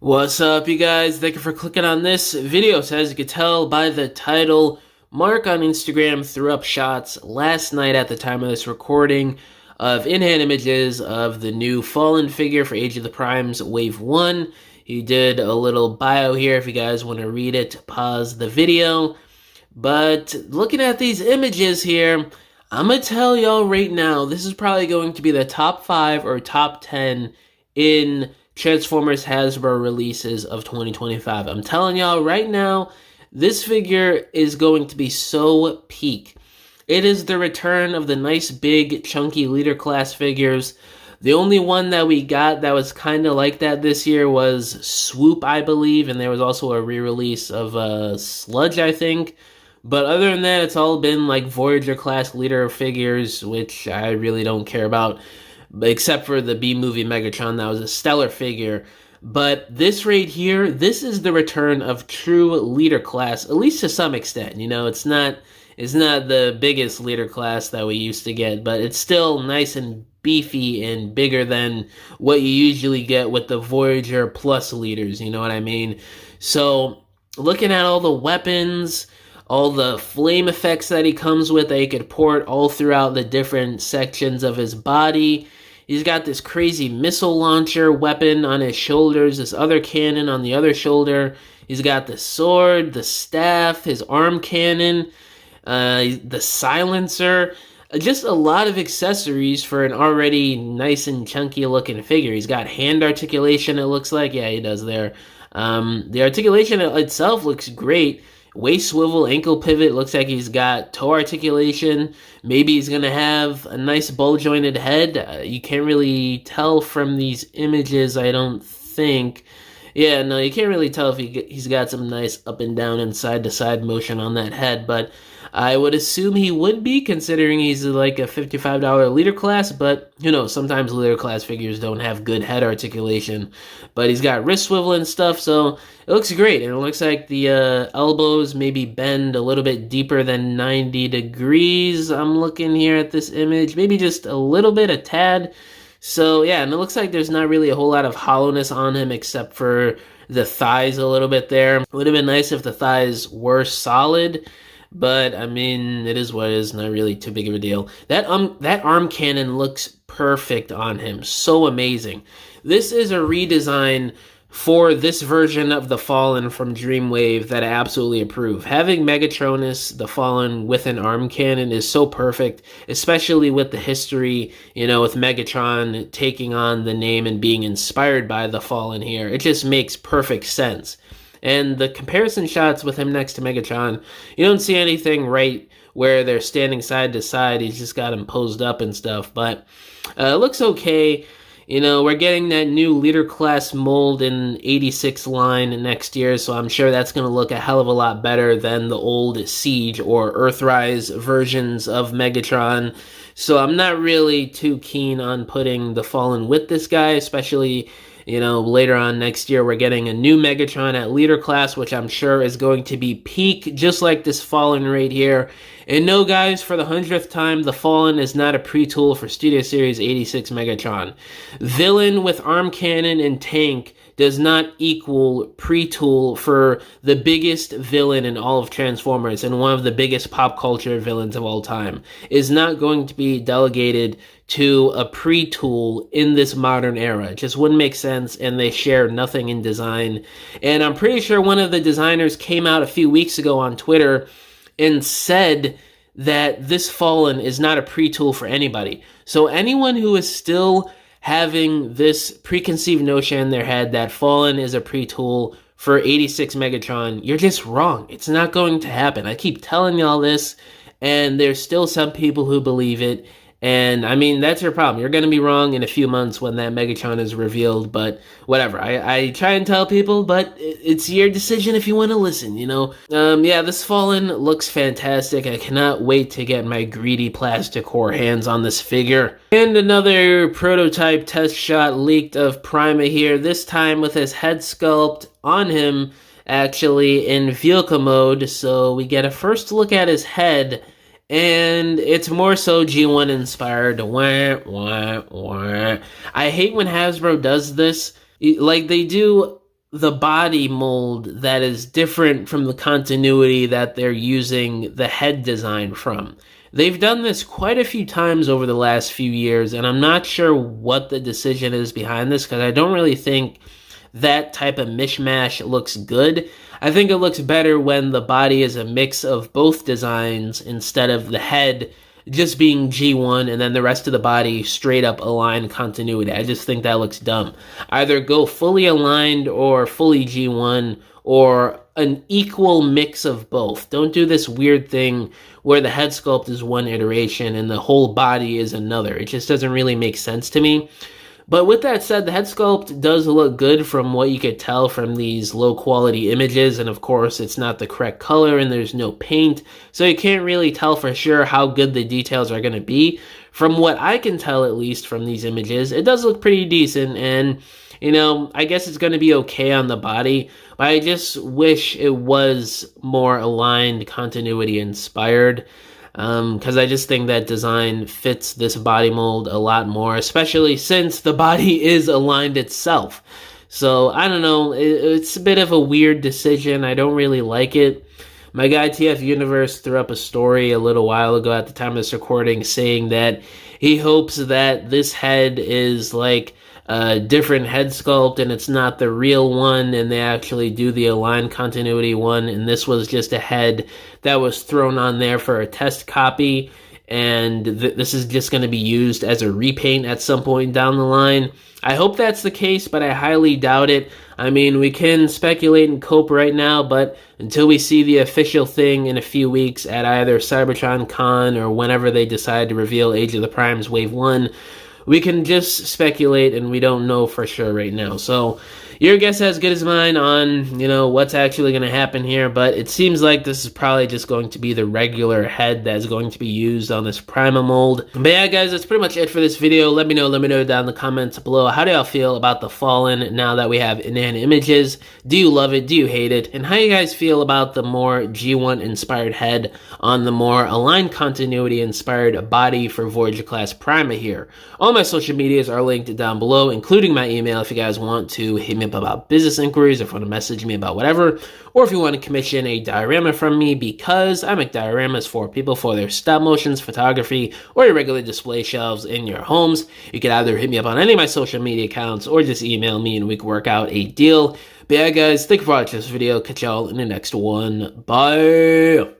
What's up, you guys? Thank you for clicking on this video. So as you can tell by the title, Mark on Instagram threw up shots last night at the time of this recording of in-hand images of the new Fallen figure for Age of the Primes Wave 1. He did a little bio here if you guys want to read it. Pause the video. But looking at these images here, I'm going to tell y'all right now, this is probably going to be the top 5 or top 10 in Transformers Hasbro releases of 2025. I'm telling y'all right now, this figure is going to be so peak. It is the return of the nice, big, chunky leader class figures. The only one that we got that was kind of like that this year was Swoop, I believe, and there was also a re-release of Sludge, I think. But other than that, it's all been like Voyager class leader figures, which I really don't care about, except for the B-movie Megatron. That was a stellar figure. But this right here, this is the return of true leader class, at least to some extent. You know, it's not the biggest leader class that we used to get, but it's still nice and beefy and bigger than what you usually get with the Voyager Plus leaders, you know what I mean? So, looking at all the weapons, all the flame effects that he comes with that he could port all throughout the different sections of his body. He's got this crazy missile launcher weapon on his shoulders, this other cannon on the other shoulder. He's got the sword, the staff, his arm cannon, the silencer. Just a lot of accessories for an already nice and chunky looking figure. He's got hand articulation, it looks like. Yeah, he does there. The articulation itself looks great. Waist swivel, ankle pivot, looks like he's got toe articulation. Maybe he's going to have a nice ball-jointed head. You can't really tell from these images, I don't think. Yeah, no, you can't really tell if he's got some nice up and down and side-to-side motion on that head, but I would assume he would be, considering he's like a $55 leader class, but who knows, sometimes leader class figures don't have good head articulation. But he's got wrist swivel and stuff, so it looks great, and it looks like the elbows maybe bend a little bit deeper than 90 degrees. I'm looking here at this image, maybe just a little bit, a tad. So yeah, and it looks like there's not really a whole lot of hollowness on him except for the thighs a little bit there. It would have been nice if the thighs were solid, but I mean, it is what it is, not really too big of a deal. That arm cannon looks perfect on him, so amazing. This is a redesign for this version of the Fallen from Dreamwave that I absolutely approve. Having Megatronus, the Fallen, with an arm cannon is so perfect, especially with the history, you know, with Megatron taking on the name and being inspired by the Fallen here. It just makes perfect sense. And the comparison shots with him next to Megatron, you don't see anything right where they're standing side to side. He's just got him posed up and stuff, but it looks okay. You know, we're getting that new leader class mold in 86 line next year, so I'm sure that's going to look a hell of a lot better than the old Siege or Earthrise versions of Megatron. So I'm not really too keen on putting the Fallen with this guy, especially, you know, later on next year we're getting a new Megatron at leader class, which I'm sure is going to be peak, just like this Fallen right here. And no, guys, for the 100th time, the Fallen is not a pre-tool for Studio Series 86 Megatron. Villain with arm cannon and tank does not equal pre-tool for the biggest villain in all of Transformers and one of the biggest pop culture villains of all time. Is not going to be delegated to a pre-tool in this modern era. It just wouldn't make sense, and they share nothing in design. And I'm pretty sure one of the designers came out a few weeks ago on Twitter and said that this Fallen is not a pre-tool for anybody. So anyone who is still having this preconceived notion in their head that Fallen is a pre-tool for 86 Megatron, you're just wrong. It's not going to happen. I keep telling y'all this, and there's still some people who believe it. And, I mean, that's your problem. You're going to be wrong in a few months when that Megatron is revealed, but whatever. I try and tell people, but it's your decision if you want to listen, you know? Yeah, this Fallen looks fantastic. I cannot wait to get my greedy plastic whore hands on this figure. And another prototype test shot leaked of Prima here, this time with his head sculpt on him, actually, in vehicle mode. So we get a first look at his head, and it's more so G1 inspired. Wah, wah, wah. I hate when Hasbro does this. Like, they do the body mold that is different from the continuity that they're using the head design from. They've done this quite a few times over the last few years, and I'm not sure what the decision is behind this, because I don't really think that type of mishmash looks good. I think it looks better when the body is a mix of both designs instead of the head just being G1 and then the rest of the body straight up aligned continuity. I just think that looks dumb. Either go fully aligned or fully G1, or an equal mix of both. Don't do this weird thing where the head sculpt is one iteration and the whole body is another. It just doesn't really make sense to me. But with that said, the head sculpt does look good from what you could tell from these low quality images, and of course it's not the correct color and there's no paint, so you can't really tell for sure how good the details are going to be. From what I can tell, at least from these images, it does look pretty decent, and you know, I guess it's going to be okay on the body, but I just wish it was more aligned, continuity inspired. Because I just think that design fits this body mold a lot more, especially since the body is aligned itself. So, I don't know, it's a bit of a weird decision. I don't really like it. My guy TF Universe threw up a story a little while ago at the time of this recording saying that he hopes that this head is like a different head sculpt and it's not the real one, and they actually do the aligned continuity one, and this was just a head that was thrown on there for a test copy, and this is just going to be used as a repaint at some point down the line. I hope that's the case, but I highly doubt it. I mean, we can speculate and cope right now, but until we see the official thing in a few weeks at either Cybertron Con or whenever they decide to reveal Age of the Primes Wave 1, we can just speculate, and we don't know for sure right now. So your guess is as good as mine on, you know, what's actually going to happen here, but it seems like this is probably just going to be the regular head that's going to be used on this Prima mold. But yeah, guys, that's pretty much it for this video. Let me know down in the comments below. How do y'all feel about the Fallen now that we have in-hand images? Do you love it? Do you hate it? And how you guys feel about the more G1 inspired head on the more aligned continuity inspired body for Voyager class Prima here? All my social medias are linked down below, including my email if you guys want to hit me up about business inquiries, or if you want to message me about whatever, or if you want to commission a diorama from me, because I make dioramas for people for their stop motions, photography, or your regular display shelves in your homes. You can either hit me up on any of my social media accounts or just email me and we can work out a deal. But yeah, guys, thank you for watching this video. Catch y'all in the next one. Bye!